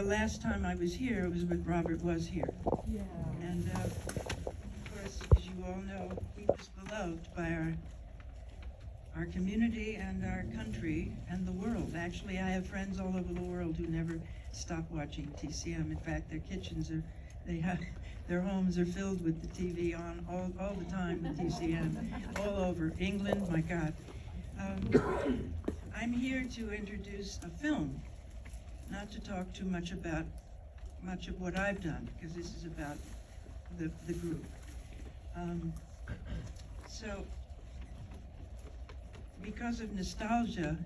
the last time I was here, it was when Robert was here. Yeah. And of course, as you all know, he was beloved by our community and our country and the world. Actually, I have friends all over the world who never stop watching TCM. In fact, their kitchens are, their homes are filled with the TV on all the time with TCM, all over England, my God. I'm here to introduce a film, not to talk too much about much of what I've done, because this is about the group. So, because of nostalgia,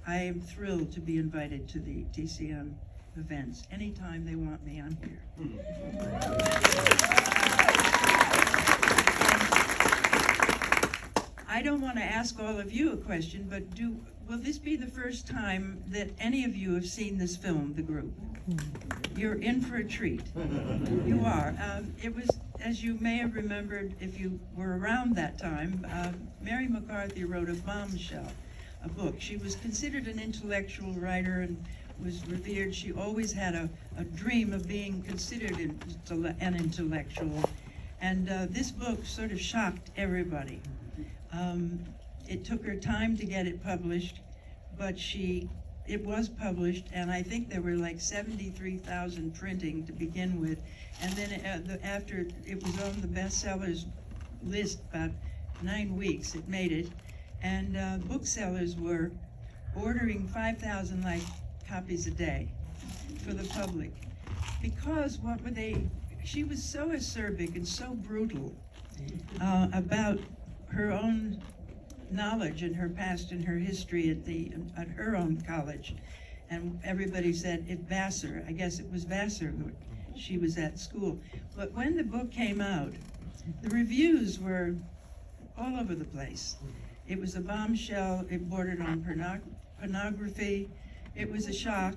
I am thrilled to be invited to the TCM events. Anytime they want me, I'm here. I don't want to ask all of you a question, but will this be the first time that any of you have seen this film, The Group? You're in for a treat. You are. It was, as you may have remembered, if you were around that time, Mary McCarthy wrote a bombshell, a book. She was considered an intellectual writer and was revered. She always had a dream of being considered an intellectual. And this book sort of shocked everybody. It took her time to get it published, but it was published, and I think there were like 73,000 printing to begin with. And then after it was on the bestsellers list, about 9 weeks, it made it. And booksellers were ordering 5,000 copies a day for the public. Because she was so acerbic and so brutal about her own knowledge and her past and her history at her own college. And everybody said at Vassar, I guess it was Vassar who she was at school. But when the book came out, the reviews were all over the place. It was a bombshell. It bordered on pornography. It was a shock.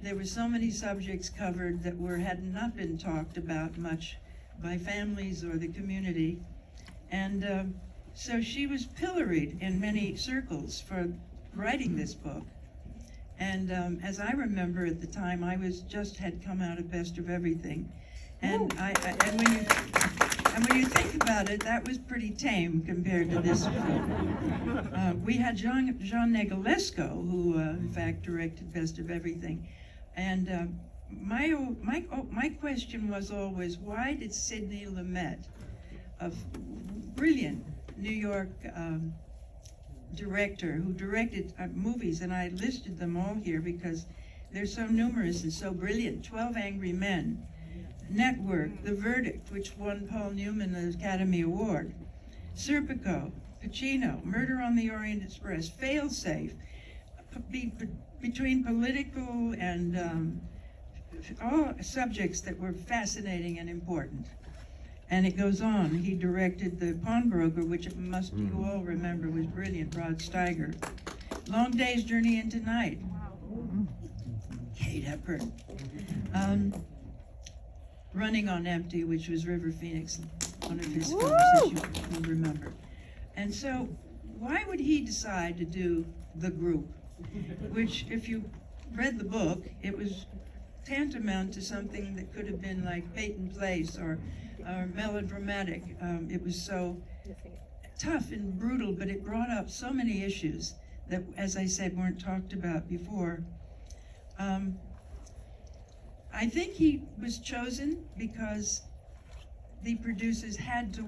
There were so many subjects covered that had not been talked about much by families or the community. And so she was pilloried in many circles for writing this book. And as I remember at the time, I had come out of Best of Everything. And and when you think about it, that was pretty tame compared to this film. We had Jean Negulesco, who in fact directed Best of Everything. And my question was always, why did Sidney Lumet, a brilliant New York director who directed movies, and I listed them all here because they're so numerous and so brilliant. 12 Angry Men, Network, The Verdict, which won Paul Newman the Academy Award, Serpico, Pacino, Murder on the Orient Express, Failsafe, between political and all subjects that were fascinating and important. And it goes on. He directed The Pawnbroker, which you all remember was brilliant, Rod Steiger. Long Day's Journey into Night. Kate Hepburn. Running on Empty, which was River Phoenix, one of his films that you remember. And so, why would he decide to do The Group? Which, if you read the book, it was tantamount to something that could have been like Peyton Place or melodramatic. It was so tough and brutal, but it brought up so many issues that, as I said, weren't talked about before. I think he was chosen because the producers had to,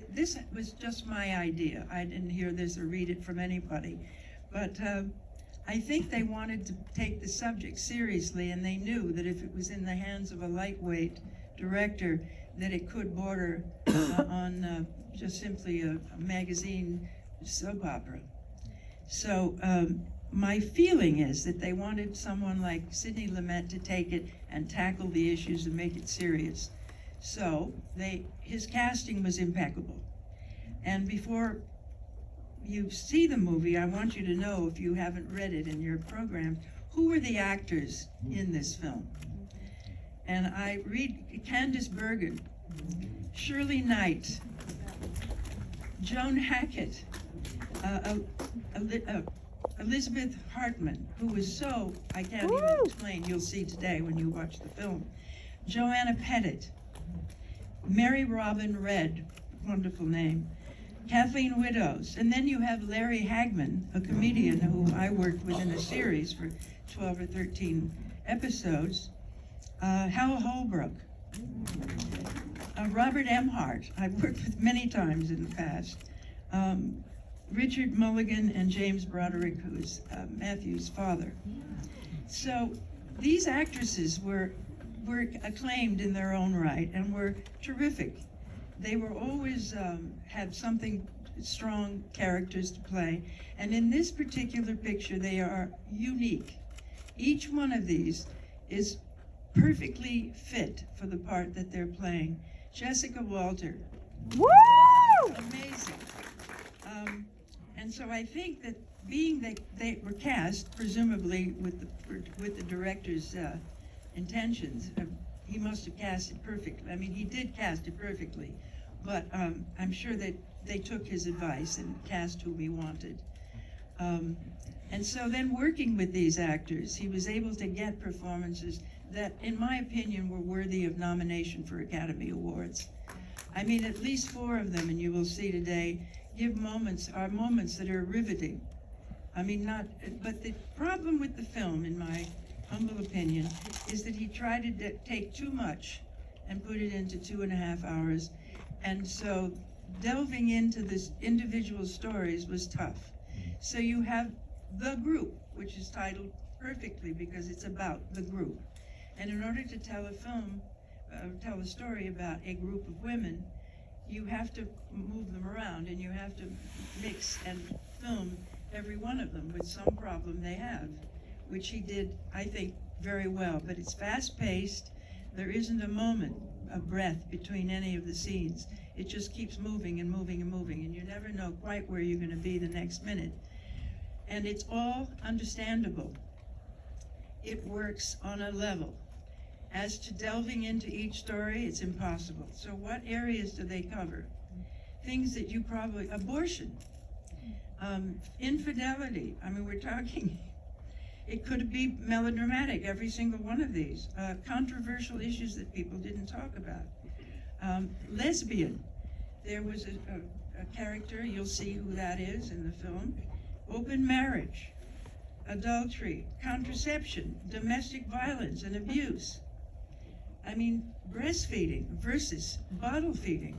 this was just my idea. I didn't hear this or read it from anybody, but I think they wanted to take the subject seriously, and they knew that if it was in the hands of a lightweight director, that it could border on just simply a magazine soap opera. So my feeling is that they wanted someone like Sidney Lumet to take it and tackle the issues and make it serious. So his casting was impeccable. And before you see the movie, I want you to know, if you haven't read it in your program, who were the actors in this film. And I read Candice Bergen, Shirley Knight, Joan Hackett, Elizabeth Hartman, who was so, I can't even explain, you'll see today when you watch the film. Joanna Pettet, Mary Robin Red, wonderful name, Kathleen Widows, and then you have Larry Hagman, a comedian who I worked with in a series for 12 or 13 episodes, Hal Holbrook, Robert M. Hart, I've worked with many times in the past, Richard Mulligan, and James Broderick, who is Matthew's father. So these actresses were acclaimed in their own right and were terrific. They were always had something strong characters to play, and in this particular picture they are unique. Each one of these is perfectly fit for the part that they're playing. Jessica Walter, woo! Amazing. And so I think that being that they were cast, presumably with the director's intentions, he must have cast it perfectly. I mean, he did cast it perfectly, but I'm sure that they took his advice and cast who he wanted. And so then working with these actors, he was able to get performances that, in my opinion, were worthy of nomination for Academy Awards. I mean, at least 4 of them, and you will see today, give moments that are riveting. I mean, but the problem with the film, in my humble opinion, is that he tried to take too much and put it into 2.5 hours. And so delving into this individual stories was tough. So you have The Group, which is titled perfectly because it's about the group. And in order to tell tell a story about a group of women, you have to move them around and you have to mix and film every one of them with some problem they have, which he did, I think, very well. But it's fast-paced. There isn't a moment of breath between any of the scenes. It just keeps moving and moving and moving, and you never know quite where you're going to be the next minute. And it's all understandable. It works on a level. As to delving into each story, it's impossible. So what areas do they cover? Things that you probably, abortion, infidelity. I mean, we're talking, it could be melodramatic, every single one of these. Controversial issues that people didn't talk about. Lesbian. There was a character, you'll see who that is in the film. Open marriage, adultery, contraception, domestic violence and abuse. I mean, breastfeeding versus bottle feeding.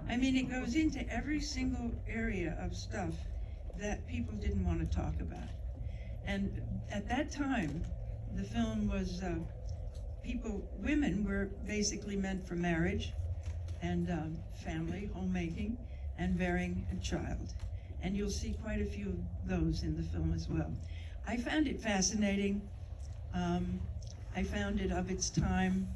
I mean, it goes into every single area of stuff that people didn't want to talk about. And at that time, the film was, women were basically meant for marriage and family, homemaking, and bearing a child. And you'll see quite a few of those in the film as well. I found it fascinating. I found it of its time,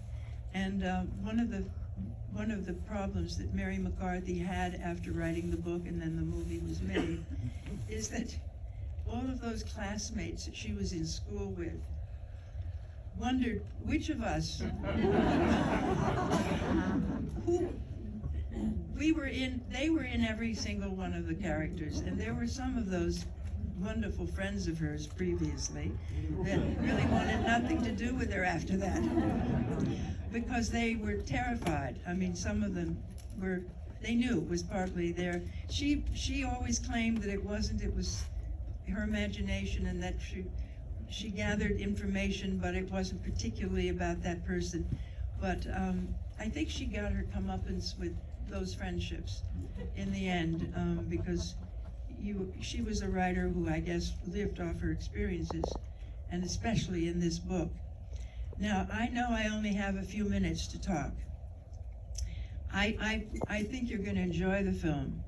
and one of the problems that Mary McCarthy had after writing the book and then the movie was made is that all of those classmates that she was in school with wondered which of us they were in every single one of the characters, and there were some of those wonderful friends of hers previously that really wanted nothing to do with her after that because they were terrified. I mean, some of them they knew it was partly there. She always claimed that it wasn't, it was her imagination, and that she gathered information, but it wasn't particularly about that person. But I think she got her comeuppance with those friendships in the end, because she was a writer who, I guess, lived off her experiences, and especially in this book. Now, I know I only have a few minutes to talk. I think you're going to enjoy the film.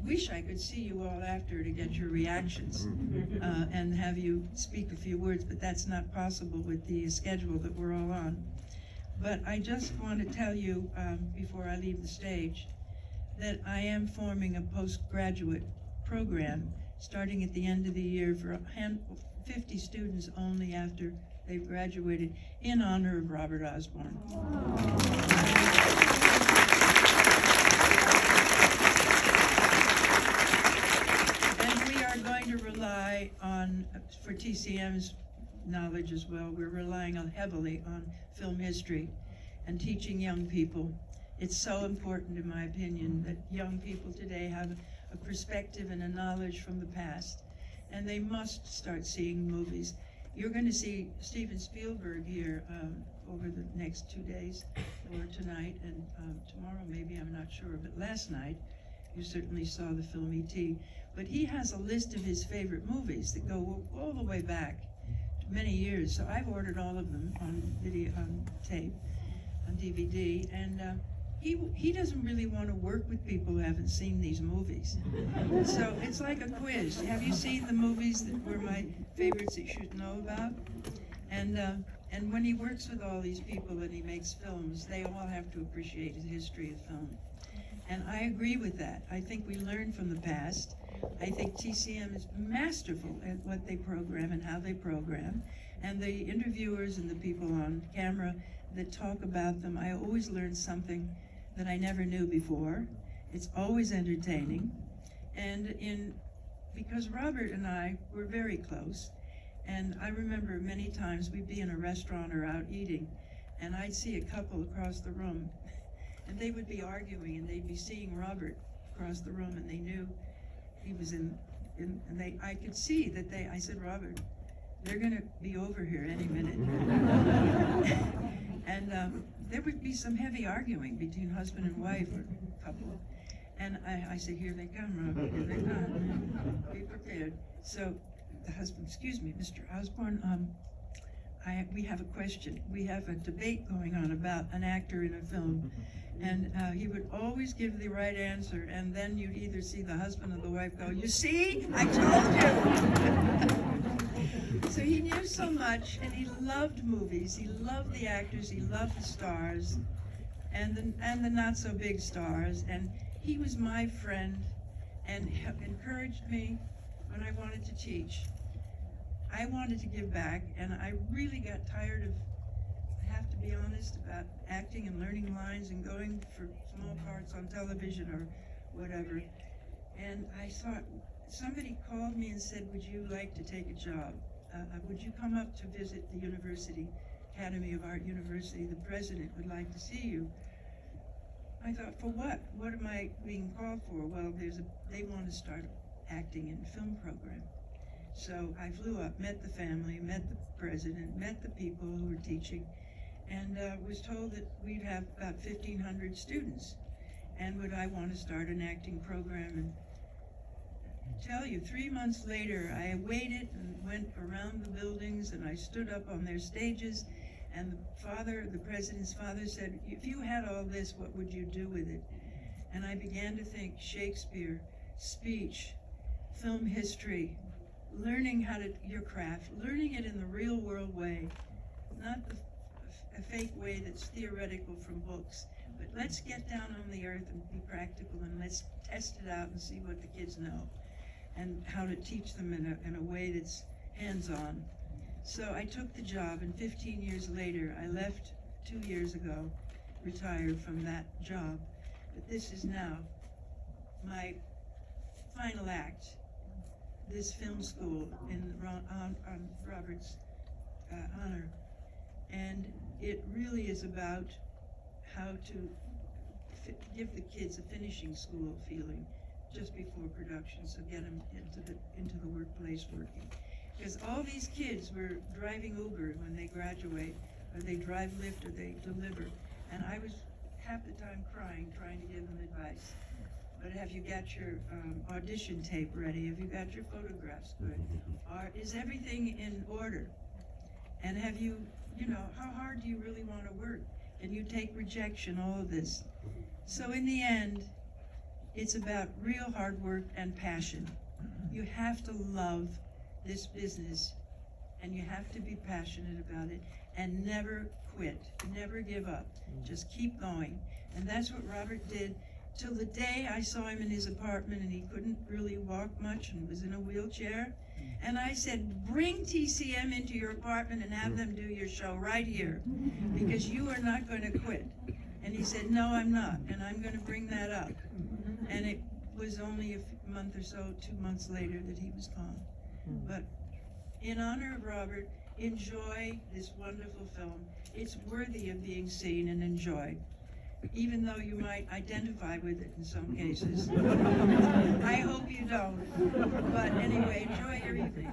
Wish I could see you all after to get your reactions and have you speak a few words, but that's not possible with the schedule that we're all on. But I just want to tell you, before I leave the stage, that I am forming a postgraduate program starting at the end of the year for 50 students only after they've graduated, in honor of Robert Osborne. And we are going to rely And for TCM's knowledge as well, we're relying heavily on film history and teaching young people. It's so important, in my opinion, that young people today have a perspective and a knowledge from the past, and they must start seeing movies. You're going to see Steven Spielberg here over the next 2 days, or tonight and tomorrow maybe, I'm not sure, but last night you certainly saw the film E.T. But he has a list of his favorite movies that go all the way back to many years, so I've ordered all of them on video, on tape, on DVD, and he doesn't really want to work with people who haven't seen these movies. So it's like a quiz. Have you seen the movies that were my favorites that you should know about? And when he works with all these people and he makes films, they all have to appreciate the history of film. And I agree with that. I think we learn from the past. I think TCM is masterful at what they program and how they program. And the interviewers and the people on camera that talk about them, I always learn something that I never knew before. It's always entertaining. And because Robert and I were very close, and I remember many times we'd be in a restaurant or out eating, and I'd see a couple across the room, and they would be arguing, and they'd be seeing Robert across the room, and they knew he was and I could see that I said, Robert, they're gonna be over here any minute. And there would be some heavy arguing between husband and wife or couple. And I said, here they come, Robert, here they come. Be prepared. So the husband, excuse me, Mr. Osborne, we have a question. We have a debate going on about an actor in a film. And he would always give the right answer, and then you'd either see the husband or the wife go, you see, I told you. So he knew so much, and he loved movies. He loved the actors. He loved the stars, and the not so big stars. And he was my friend, and encouraged me when I wanted to teach. I wanted to give back, and I really got tired of, I have to be honest, about acting and learning lines and going for small parts on television or whatever. And I thought, somebody called me and said, would you like to take a job? Would you come up to visit the university, Academy of Art University? The president would like to see you. I thought, for what? What am I being called for? Well, they want to start acting in a film program. So I flew up, met the family, met the president, met the people who were teaching, and was told that we'd have about 1,500 students. And would I want to start an acting program? And tell you, 3 months later, I waited and went around the buildings, and I stood up on their stages, and the president's father said, if you had all this, what would you do with it? And I began to think Shakespeare, speech, film history, learning your craft, learning it in the real world way, not a fake way that's theoretical from books, but let's get down on the earth and be practical, and let's test it out and see what the kids know and how to teach them in a way that's hands-on. So I took the job, and 15 years later, I left 2 years ago, retired from that job. But this is now my final act, this film school on Robert's honor. And it really is about how to give the kids a finishing school feeling just before production, so get them into the workplace working. Because all these kids were driving Uber when they graduate, or they drive Lyft, or they deliver. And I was half the time crying, trying to give them advice. But have you got your audition tape ready? Have you got your photographs good? Is everything in order? And have you how hard do you really want to work? Can you take rejection, all of this? So in the end, it's about real hard work and passion. You have to love this business, and you have to be passionate about it, and never quit, never give up. Just keep going. And that's what Robert did till the day I saw him in his apartment, and he couldn't really walk much and was in a wheelchair. And I said, bring TCM into your apartment and have them do your show right here, because you are not going to quit. And he said, no, I'm not, and I'm going to bring that up. And it was only a month or so, 2 months later, that he was gone. But in honor of Robert, enjoy this wonderful film. It's worthy of being seen and enjoyed, even though you might identify with it in some cases. I hope you don't. But anyway, enjoy your evening.